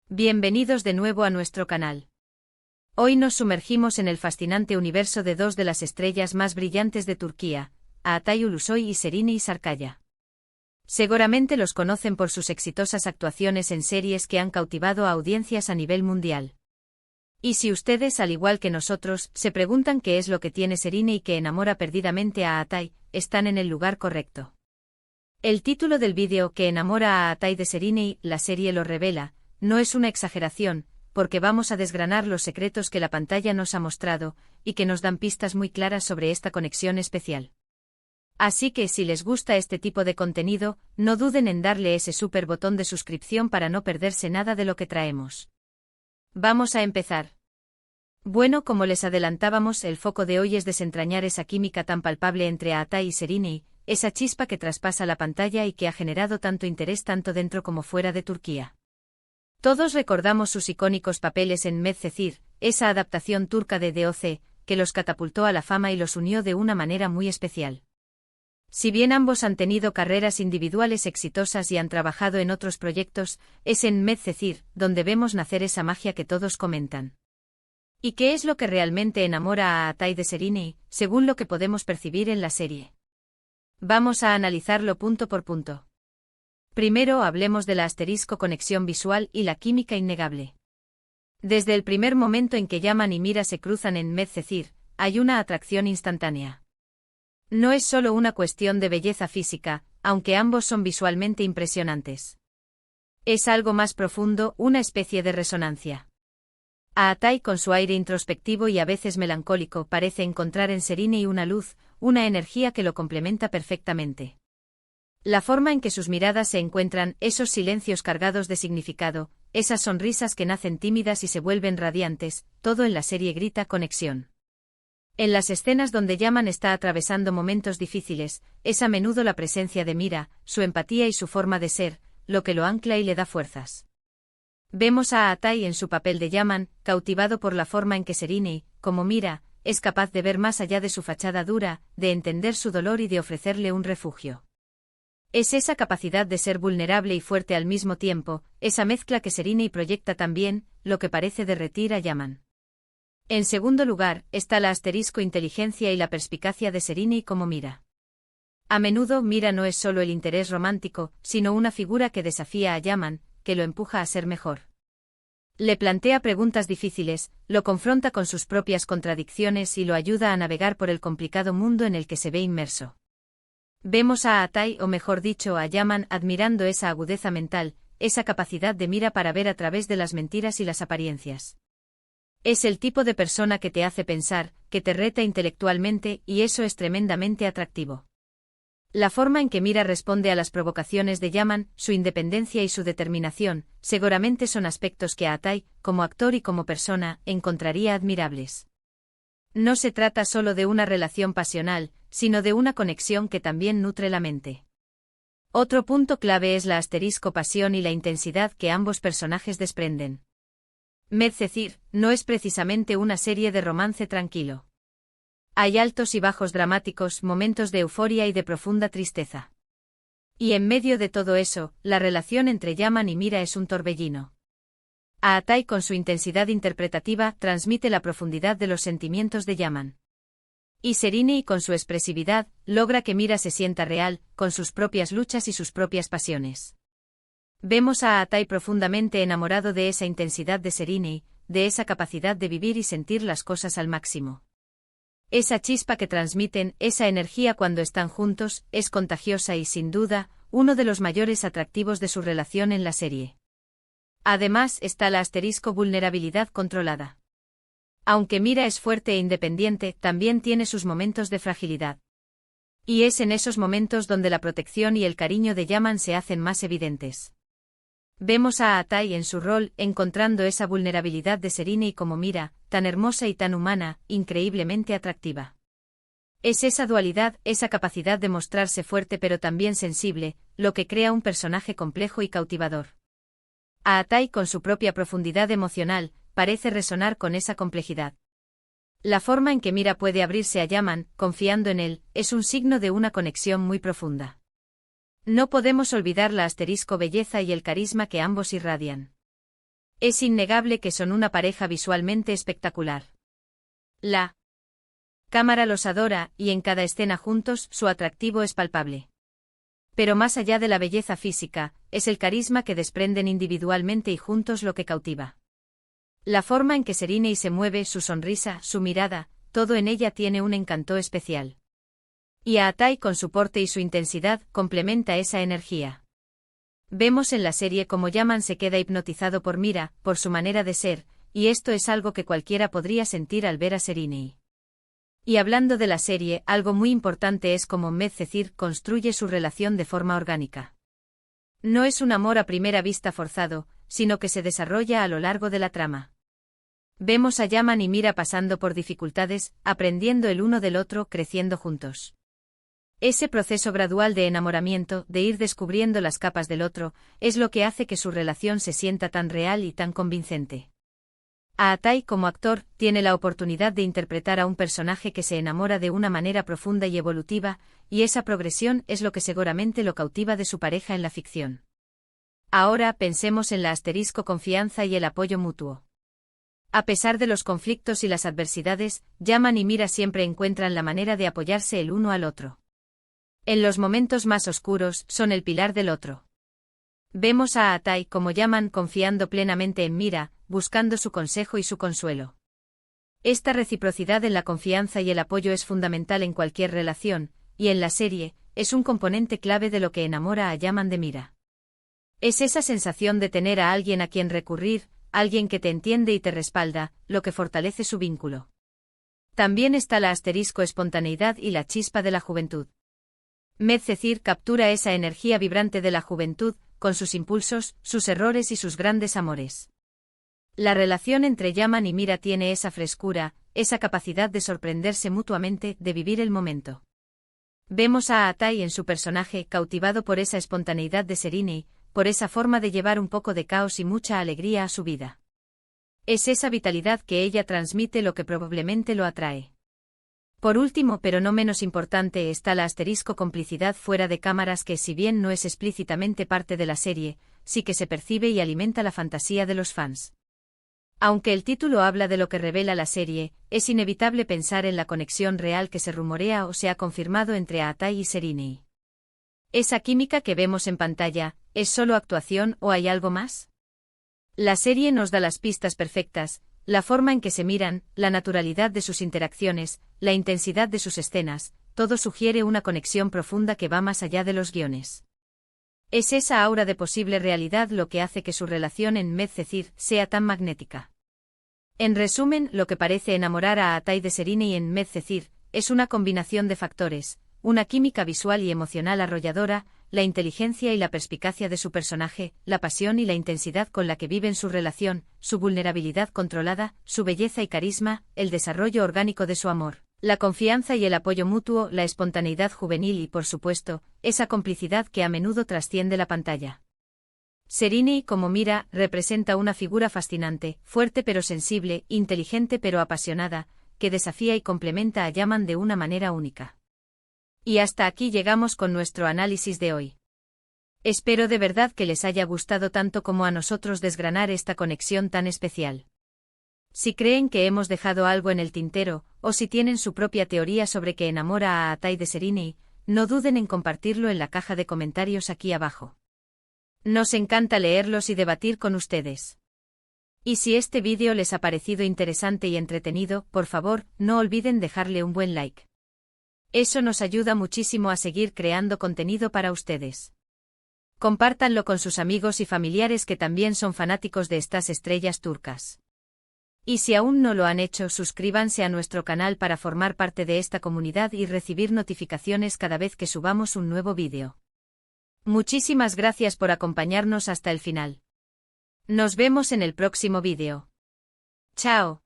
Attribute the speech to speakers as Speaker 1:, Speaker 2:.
Speaker 1: Bienvenidos de nuevo a nuestro canal. Hoy nos sumergimos en el fascinante universo de dos de las estrellas más brillantes de Turquía, Altay Ulusoy y Serenay Sarıkaya. Seguramente los conocen por sus exitosas actuaciones en series que han cautivado a audiencias a nivel mundial. Y si ustedes, al igual que nosotros, se preguntan qué es lo que tiene Serenay que enamora perdidamente a Altay, están en el lugar correcto. El título del vídeo que enamora a Altay de Serenay, la serie lo revela. No es una exageración, porque vamos a desgranar los secretos que la pantalla nos ha mostrado, y que nos dan pistas muy claras sobre esta conexión especial. Así que si les gusta este tipo de contenido, no duden en darle ese super botón de suscripción para no perderse nada de lo que traemos. Vamos a empezar. Bueno, como les adelantábamos, el foco de hoy es desentrañar esa química tan palpable entre Altay y Serenay, esa chispa que traspasa la pantalla y que ha generado tanto interés tanto dentro como fuera de Turquía. Todos recordamos sus icónicos papeles en Medcezir, esa adaptación turca de DOC, que los catapultó a la fama y los unió de una manera muy especial. Si bien ambos han tenido carreras individuales exitosas y han trabajado en otros proyectos, es en Medcezir donde vemos nacer esa magia que todos comentan. ¿Y qué es lo que realmente enamora a Altay de Serenay, según lo que podemos percibir en la serie? Vamos a analizarlo punto por punto. Primero hablemos de la conexión visual y la química innegable. Desde el primer momento en que Yaman y Mira se cruzan en Medcezir, hay una atracción instantánea. No es solo una cuestión de belleza física, aunque ambos son visualmente impresionantes. Es algo más profundo, una especie de resonancia. Altay, con su aire introspectivo y a veces melancólico, parece encontrar en Serenay una luz, una energía que lo complementa perfectamente. La forma en que sus miradas se encuentran, esos silencios cargados de significado, esas sonrisas que nacen tímidas y se vuelven radiantes, todo en la serie grita conexión. En las escenas donde Yaman está atravesando momentos difíciles, es a menudo la presencia de Mira, su empatía y su forma de ser, lo que lo ancla y le da fuerzas. Vemos a Altay en su papel de Yaman, cautivado por la forma en que Serenay, como Mira, es capaz de ver más allá de su fachada dura, de entender su dolor y de ofrecerle un refugio. Es esa capacidad de ser vulnerable y fuerte al mismo tiempo, esa mezcla que Serenay proyecta también, lo que parece derretir a Yaman. En segundo lugar, está la inteligencia y la perspicacia de Serenay como Mira. A menudo Mira no es solo el interés romántico, sino una figura que desafía a Yaman, que lo empuja a ser mejor. Le plantea preguntas difíciles, lo confronta con sus propias contradicciones y lo ayuda a navegar por el complicado mundo en el que se ve inmerso. Vemos a Altay, o mejor dicho a Yaman, admirando esa agudeza mental, esa capacidad de Mira para ver a través de las mentiras y las apariencias. Es el tipo de persona que te hace pensar, que te reta intelectualmente, y eso es tremendamente atractivo. La forma en que Mira responde a las provocaciones de Yaman, su independencia y su determinación, seguramente son aspectos que Altay, como actor y como persona, encontraría admirables. No se trata solo de una relación pasional, sino de una conexión que también nutre la mente. Otro punto clave es la pasión y la intensidad que ambos personajes desprenden. Medcezir no es precisamente una serie de romance tranquilo. Hay altos y bajos dramáticos, momentos de euforia y de profunda tristeza. Y en medio de todo eso, la relación entre Yaman y Mira es un torbellino. Altay, con su intensidad interpretativa, transmite la profundidad de los sentimientos de Yaman. Y Serenay, con su expresividad, logra que Mira se sienta real, con sus propias luchas y sus propias pasiones. Vemos a Altay profundamente enamorado de esa intensidad de Serenay, de esa capacidad de vivir y sentir las cosas al máximo. Esa chispa que transmiten, esa energía cuando están juntos, es contagiosa y, sin duda, uno de los mayores atractivos de su relación en la serie. Además está la vulnerabilidad controlada. Aunque Mira es fuerte e independiente, también tiene sus momentos de fragilidad. Y es en esos momentos donde la protección y el cariño de Yaman se hacen más evidentes. Vemos a Altay en su rol, encontrando esa vulnerabilidad de Serenay como Mira, tan hermosa y tan humana, increíblemente atractiva. Es esa dualidad, esa capacidad de mostrarse fuerte pero también sensible, lo que crea un personaje complejo y cautivador. Altay, con su propia profundidad emocional, parece resonar con esa complejidad. La forma en que Mira puede abrirse a Yaman, confiando en él, es un signo de una conexión muy profunda. No podemos olvidar la belleza y el carisma que ambos irradian. Es innegable que son una pareja visualmente espectacular. La cámara los adora, y en cada escena juntos su atractivo es palpable. Pero más allá de la belleza física, es el carisma que desprenden individualmente y juntos lo que cautiva. La forma en que Serena se mueve, su sonrisa, su mirada, todo en ella tiene un encanto especial. Y Atai, con su porte y su intensidad, complementa esa energía. Vemos en la serie cómo Yaman se queda hipnotizado por Mira, por su manera de ser, y esto es algo que cualquiera podría sentir al ver a Serena. Y hablando de la serie, algo muy importante es cómo Medcezir construye su relación de forma orgánica. No es un amor a primera vista forzado, sino que se desarrolla a lo largo de la trama. Vemos a Yaman y Mira pasando por dificultades, aprendiendo el uno del otro, creciendo juntos. Ese proceso gradual de enamoramiento, de ir descubriendo las capas del otro, es lo que hace que su relación se sienta tan real y tan convincente. Atai, como actor, tiene la oportunidad de interpretar a un personaje que se enamora de una manera profunda y evolutiva, y esa progresión es lo que seguramente lo cautiva de su pareja en la ficción. Ahora pensemos en la confianza y el apoyo mutuo. A pesar de los conflictos y las adversidades, Yaman y Mira siempre encuentran la manera de apoyarse el uno al otro. En los momentos más oscuros, son el pilar del otro. Vemos a Atai como Yaman confiando plenamente en Mira, buscando su consejo y su consuelo. Esta reciprocidad en la confianza y el apoyo es fundamental en cualquier relación, y en la serie, es un componente clave de lo que enamora a Yaman de Mira. Es esa sensación de tener a alguien a quien recurrir, alguien que te entiende y te respalda, lo que fortalece su vínculo. También está la espontaneidad y la chispa de la juventud. Medcezir captura esa energía vibrante de la juventud, con sus impulsos, sus errores y sus grandes amores. La relación entre Yaman y Mira tiene esa frescura, esa capacidad de sorprenderse mutuamente, de vivir el momento. Vemos a Atai en su personaje, cautivado por esa espontaneidad de Serena, por esa forma de llevar un poco de caos y mucha alegría a su vida. Es esa vitalidad que ella transmite lo que probablemente lo atrae. Por último, pero no menos importante, está la complicidad fuera de cámaras que, si bien no es explícitamente parte de la serie, sí que se percibe y alimenta la fantasía de los fans. Aunque el título habla de lo que revela la serie, es inevitable pensar en la conexión real que se rumorea o se ha confirmado entre Atai y Serena. ¿Esa química que vemos en pantalla, es solo actuación o hay algo más? La serie nos da las pistas perfectas, la forma en que se miran, la naturalidad de sus interacciones, la intensidad de sus escenas, todo sugiere una conexión profunda que va más allá de los guiones. Es esa aura de posible realidad lo que hace que su relación en Medcezir sea tan magnética. En resumen, lo que parece enamorar a Atai de Serena y en Medcezir, es una combinación de factores, una química visual y emocional arrolladora, la inteligencia y la perspicacia de su personaje, la pasión y la intensidad con la que viven su relación, su vulnerabilidad controlada, su belleza y carisma, el desarrollo orgánico de su amor, la confianza y el apoyo mutuo, la espontaneidad juvenil y, por supuesto, esa complicidad que a menudo trasciende la pantalla. Serena, como Mira, representa una figura fascinante, fuerte pero sensible, inteligente pero apasionada, que desafía y complementa a Yaman de una manera única. Y hasta aquí llegamos con nuestro análisis de hoy. Espero de verdad que les haya gustado tanto como a nosotros desgranar esta conexión tan especial. Si creen que hemos dejado algo en el tintero, o si tienen su propia teoría sobre qué enamora a Atai de Serena, no duden en compartirlo en la caja de comentarios aquí abajo. Nos encanta leerlos y debatir con ustedes. Y si este vídeo les ha parecido interesante y entretenido, por favor, no olviden dejarle un buen like. Eso nos ayuda muchísimo a seguir creando contenido para ustedes. Compártanlo con sus amigos y familiares que también son fanáticos de estas estrellas turcas. Y si aún no lo han hecho, suscríbanse a nuestro canal para formar parte de esta comunidad y recibir notificaciones cada vez que subamos un nuevo vídeo. Muchísimas gracias por acompañarnos hasta el final. Nos vemos en el próximo vídeo. ¡Chao!